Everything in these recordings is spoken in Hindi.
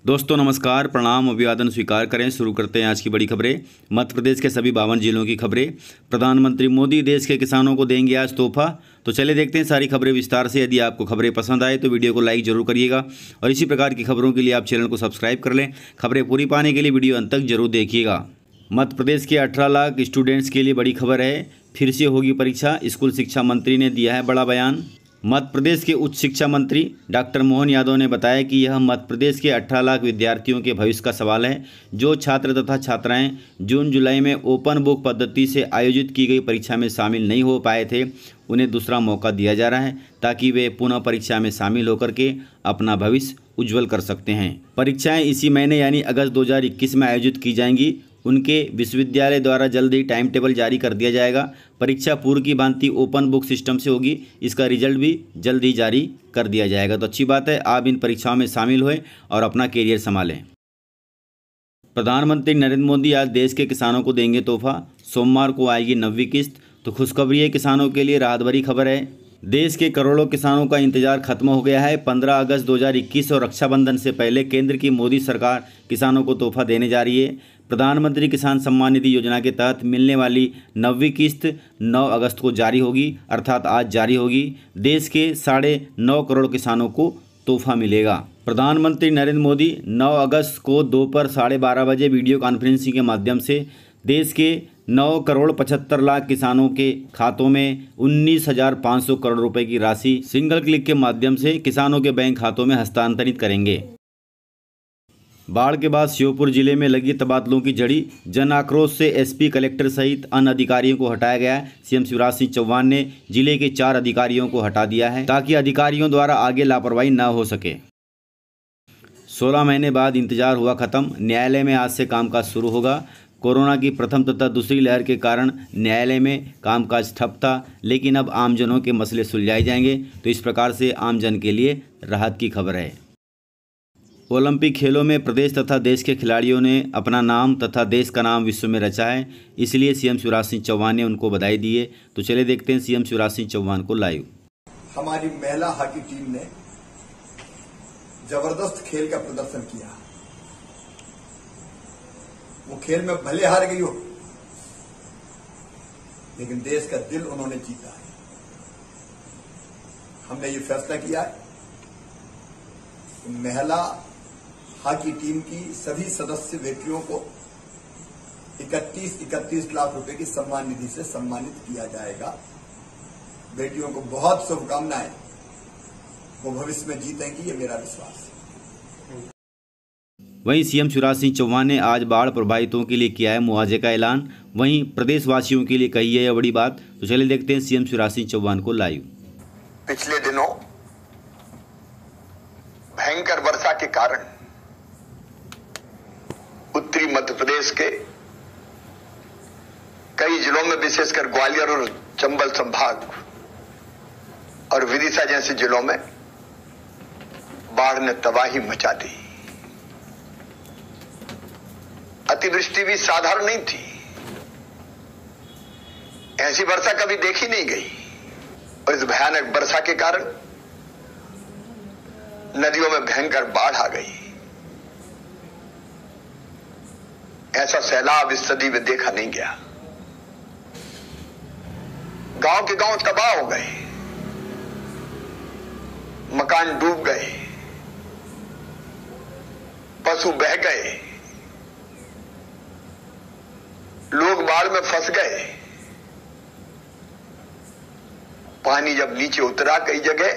दोस्तों नमस्कार, प्रणाम, अभिवादन स्वीकार करें। शुरू करते हैं आज की बड़ी खबरें। मध्य प्रदेश के सभी 52 जिलों की खबरें। प्रधानमंत्री मोदी देश के किसानों को देंगे आज तोहफा। तो चले देखते हैं सारी खबरें विस्तार से। यदि आपको खबरें पसंद आए तो वीडियो को लाइक जरूर करिएगा और इसी प्रकार की खबरों के लिए आप चैनल को सब्सक्राइब कर लें। खबरें पूरी पाने के लिए वीडियो अंत तक जरूर देखिएगा। मध्य प्रदेश के 18 लाख स्टूडेंट्स के लिए बड़ी खबर है। फिर से होगी परीक्षा, स्कूल शिक्षा मंत्री ने दिया है बड़ा बयान। मध्य प्रदेश के उच्च शिक्षा मंत्री डॉक्टर मोहन यादव ने बताया कि यह मध्य प्रदेश के 18 लाख विद्यार्थियों के भविष्य का सवाल है। जो छात्र तथा छात्राएं जून जुलाई में ओपन बुक पद्धति से आयोजित की गई परीक्षा में शामिल नहीं हो पाए थे, उन्हें दूसरा मौका दिया जा रहा है ताकि वे पुनः परीक्षा में शामिल होकर के अपना भविष्य उज्जवल कर सकते हैं। परीक्षाएं इसी महीने यानी अगस्त 2021 में आयोजित की जाएंगी। उनके विश्वविद्यालय द्वारा जल्द ही टाइम टेबल जारी कर दिया जाएगा। परीक्षा पूर्व की भांति ओपन बुक सिस्टम से होगी। इसका रिजल्ट भी जल्द ही जारी कर दिया जाएगा। तो अच्छी बात है, आप इन परीक्षाओं में शामिल हुए और अपना कैरियर संभालें। प्रधानमंत्री नरेंद्र मोदी आज देश के किसानों को देंगे तोहफा। सोमवार को आएगी 9वीं किस्त। तो खुशखबरी है, किसानों के लिए राहत भरी खबर है। देश के करोड़ों किसानों का इंतजार खत्म हो गया है। 15 अगस्त 2021 और रक्षाबंधन से पहले केंद्र की मोदी सरकार किसानों को तोहफा देने जा रही है। प्रधानमंत्री किसान सम्मान निधि योजना के तहत मिलने वाली 9वीं किस्त 9 अगस्त को जारी होगी, अर्थात आज जारी होगी। देश के 9.5 करोड़ किसानों को तोहफा मिलेगा। प्रधानमंत्री नरेंद्र मोदी 9 अगस्त को दोपहर 12:30 बजे वीडियो कॉन्फ्रेंसिंग के माध्यम से देश के 9 करोड़ 75 लाख किसानों के खातों में 19,500 करोड़ रुपए की राशि सिंगल क्लिक के माध्यम से किसानों के बैंक खातों में हस्तांतरित करेंगे। बाढ़ के बाद श्योपुर जिले में लगी तबादलों की झड़ी। जन आक्रोश से एसपी, कलेक्टर सहित अन्य अधिकारियों को हटाया गया है। सीएम शिवराज सिंह चौहान ने जिले के 4 अधिकारियों को हटा दिया है ताकि अधिकारियों द्वारा आगे लापरवाही न हो सके। 16 महीने बाद इंतजार हुआ खत्म। न्यायालय में आज से कामकाज शुरू होगा। कोरोना की प्रथम तथा दूसरी लहर के कारण न्यायालय में कामकाज ठप था, लेकिन अब आमजनों के मसले सुलझाए जाएंगे। तो इस प्रकार से आमजन के लिए राहत की खबर है। ओलंपिक खेलों में प्रदेश तथा देश के खिलाड़ियों ने अपना नाम तथा देश का नाम विश्व में रचा है, इसलिए सीएम शिवराज सिंह चौहान ने उनको बधाई दी है। तो चले देखते हैं सीएम शिवराज सिंह चौहान को लाइव। हमारी महिला हॉकी टीम ने जबरदस्त खेल का प्रदर्शन किया। वो खेल में भले हार गई हो, लेकिन देश का दिल उन्होंने जीता है। हमने ये फैसला किया है कि महिला हॉकी टीम की सभी सदस्य व्यक्तियों को 31 लाख रुपए की सम्मान निधि से सम्मानित किया जाएगा। बेटियों को बहुत शुभकामनाएं। वो भविष्य में जीतेंगी, ये मेरा विश्वास है। वहीं सीएम शिवराज सिंह चौहान ने आज बाढ़ प्रभावितों के लिए किया है मुआवजे का ऐलान। वहीं प्रदेशवासियों के लिए कही है यह बड़ी बात। तो चलिए देखते हैं सीएम शिवराज सिंह चौहान को लाइव। पिछले दिनों भयंकर वर्षा के कारण उत्तरी मध्य प्रदेश के कई जिलों में, विशेषकर ग्वालियर और चंबल संभाग और विदिशा जैसे जिलों में बाढ़ ने तबाही मचा दी। अतिवृष्टि भी साधारण नहीं थी। ऐसी वर्षा कभी देखी नहीं गई और इस भयानक वर्षा के कारण नदियों में भयंकर बाढ़ आ गई। ऐसा सैलाब इस सदी में देखा नहीं गया। गांव के गांव तबाह हो गए, मकान डूब गए, पशु बह गए, लोग बाढ़ में फंस गए। पानी जब नीचे उतरा कई जगह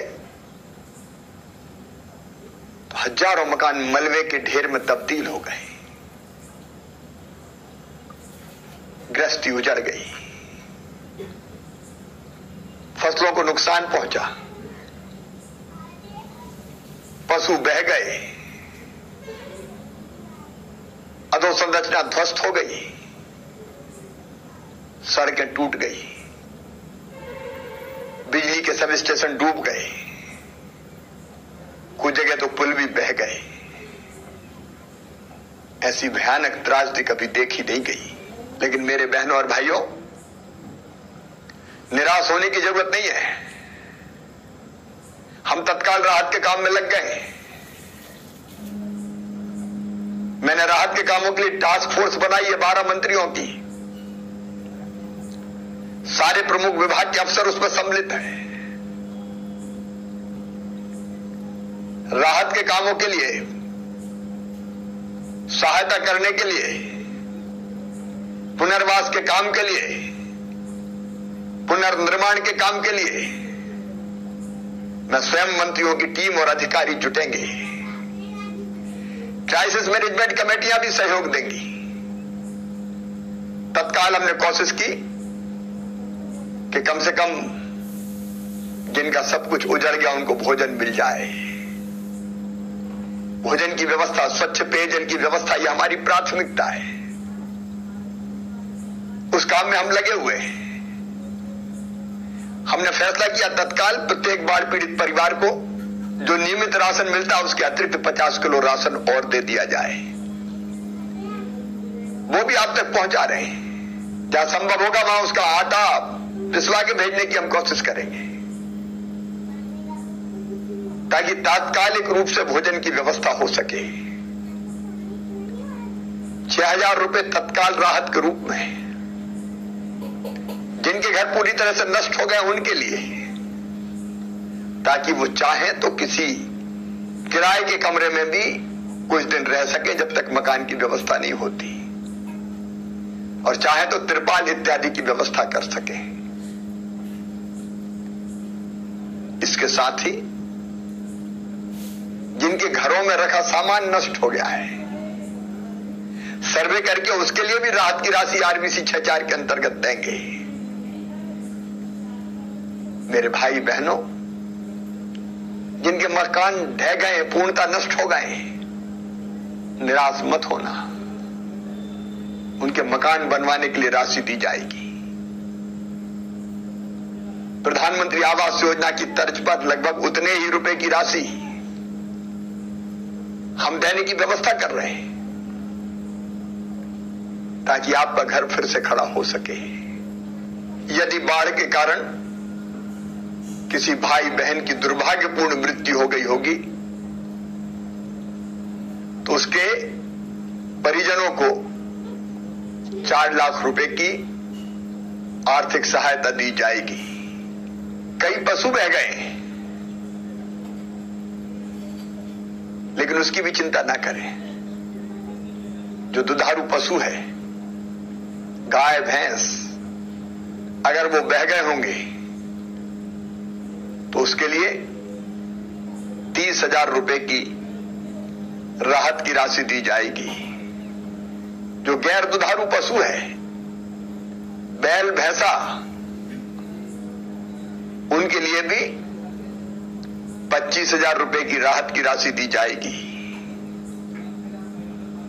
तो हजारों मकान मलबे के ढेर में तब्दील हो गए। गृहस्थी उजड़ गई, फसलों को नुकसान पहुंचा, पशु बह गए, अधोसंरचना ध्वस्त हो गई, सड़कें टूट गई, बिजली के सब स्टेशन डूब गए, कुछ जगह तो पुल भी बह गए। ऐसी भयानक त्रासदी कभी देखी नहीं गई। लेकिन मेरे बहनों और भाइयों, निराश होने की जरूरत नहीं है। हम तत्काल राहत के काम में लग गए। मैंने राहत के कामों के लिए टास्क फोर्स बनाई है 12 मंत्रियों की। सारे प्रमुख विभाग के अफसर उसमें सम्मिलित हैं। राहत के कामों के लिए, सहायता करने के लिए, पुनर्वास के काम के लिए, पुनर्निर्माण के काम के लिए मैं स्वयं मंत्रियों की टीम और अधिकारी जुटेंगे। क्राइसिस मैनेजमेंट कमेटियां भी सहयोग देंगी। तत्काल हमने कोशिश की कि कम से कम जिनका सब कुछ उजड़ गया उनको भोजन मिल जाए। भोजन की व्यवस्था, स्वच्छ पेयजल की व्यवस्था, यह हमारी प्राथमिकता है। उस काम में हम लगे हुए हैं। हमने फैसला किया तत्काल प्रत्येक बाढ़ पीड़ित परिवार को जो नियमित राशन मिलता है उसके अतिरिक्त 50 किलो राशन और दे दिया जाए। वो भी आप तक पहुंचा रहे हैं। जहां संभव होगा वहां उसका आटा पिसवा के भेजने की हम कोशिश करेंगे ताकि तात्कालिक रूप से भोजन की व्यवस्था हो सके। 6,000 रुपए तत्काल राहत के रूप में जिनके घर पूरी तरह से नष्ट हो गए उनके लिए, ताकि वो चाहें तो किसी किराए के कमरे में भी कुछ दिन रह सके जब तक मकान की व्यवस्था नहीं होती, और चाहे तो तिरपाल इत्यादि की व्यवस्था कर सके। इसके साथ ही जिनके घरों में रखा सामान नष्ट हो गया है, सर्वे करके उसके लिए भी राहत की राशि आरबीसी 6/4 के अंतर्गत देंगे। मेरे भाई बहनों, जिनके मकान ढह गए, पूर्णतः नष्ट हो गए, निराश मत होना। उनके मकान बनवाने के लिए राशि दी जाएगी। प्रधानमंत्री आवास योजना की तर्ज पर लगभग उतने ही रुपए की राशि हम देने की व्यवस्था कर रहे हैं ताकि आपका घर फिर से खड़ा हो सके। यदि बाढ़ के कारण किसी भाई बहन की दुर्भाग्यपूर्ण मृत्यु हो गई होगी तो उसके परिजनों को 4 लाख रुपए की आर्थिक सहायता दी जाएगी। कई पशु बह गए, लेकिन उसकी भी चिंता ना करें। जो दुधारू पशु है, गाय भैंस, अगर वो बह गए होंगे तो उसके लिए 30,000 रुपए की राहत की राशि दी जाएगी। जो गैर दुधारू पशु है, बैल भैंसा, उनके लिए भी 25,000 रुपए की राहत की राशि दी जाएगी।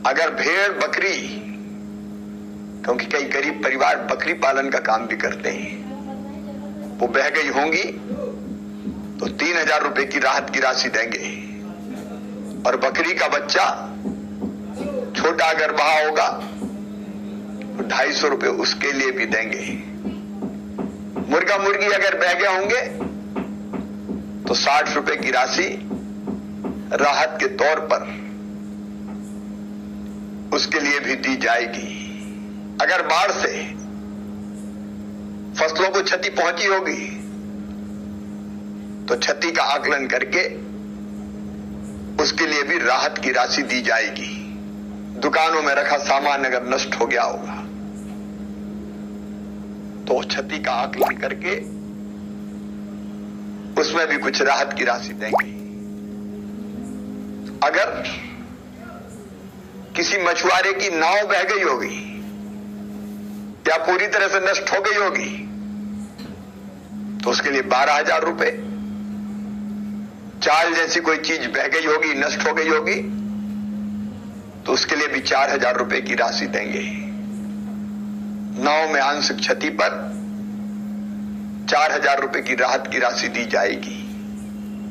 अगर भेड़ बकरी, क्योंकि कई गरीब परिवार बकरी पालन का काम भी करते हैं, वो बह गई होंगी तो 3,000 रुपए की राहत की राशि देंगे। और बकरी का बच्चा छोटा अगर बहा होगा तो 250 रुपए उसके लिए भी देंगे। मुर्गा मुर्गी अगर बह गए होंगे तो 60 रुपए की राशि राहत के तौर पर उसके लिए भी दी जाएगी। अगर बाढ़ से फसलों को क्षति पहुंची होगी तो क्षति का आकलन करके उसके लिए भी राहत की राशि दी जाएगी। दुकानों में रखा सामान अगर नष्ट हो गया होगा तो क्षति का आकलन करके उसमें भी कुछ राहत की राशि देंगे। अगर किसी मछुआरे की नाव बह गई होगी या पूरी तरह से नष्ट हो गई होगी तो उसके लिए 12,000 रुपए। चाल जैसी कोई चीज बह गई होगी, नष्ट हो गई होगी तो उसके लिए भी 4,000 रुपए की राशि देंगे। नाव में आंशिक क्षति पर 4,000 रुपए की राहत की राशि दी जाएगी।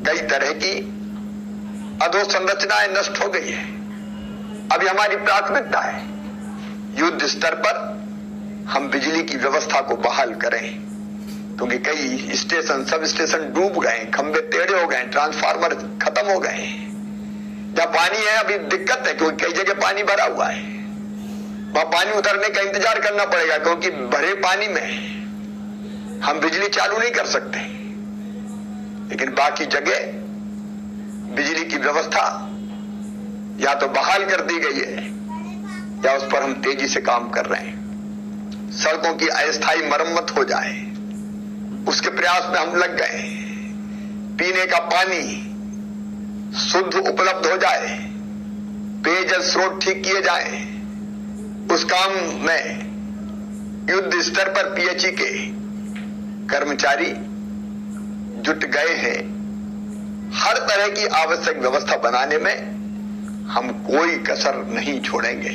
कई तरह की अधोसंरचनाएं नष्ट हो गई है। अभी हमारी प्राथमिकता है युद्ध स्तर पर हम बिजली की व्यवस्था को बहाल करें, क्योंकि कई स्टेशन, सब स्टेशन डूब गए, खंभे टेढ़े हो गए, ट्रांसफार्मर खत्म हो गए। जहां पानी है अभी दिक्कत है, क्योंकि कई जगह पानी भरा हुआ है, वहां पानी उतरने का इंतजार करना पड़ेगा, क्योंकि भरे पानी में हम बिजली चालू नहीं कर सकते। लेकिन बाकी जगह बिजली की व्यवस्था या तो बहाल कर दी गई है या उस पर हम तेजी से काम कर रहे हैं। सड़कों की अस्थायी मरम्मत हो जाए, उसके प्रयास में हम लग गए। पीने का पानी शुद्ध उपलब्ध हो जाए, पेयजल स्रोत ठीक किए जाए, उस काम में युद्ध स्तर पर पीएचई के कर्मचारी जुट गए हैं। हर तरह की आवश्यक व्यवस्था बनाने में हम कोई कसर नहीं छोड़ेंगे।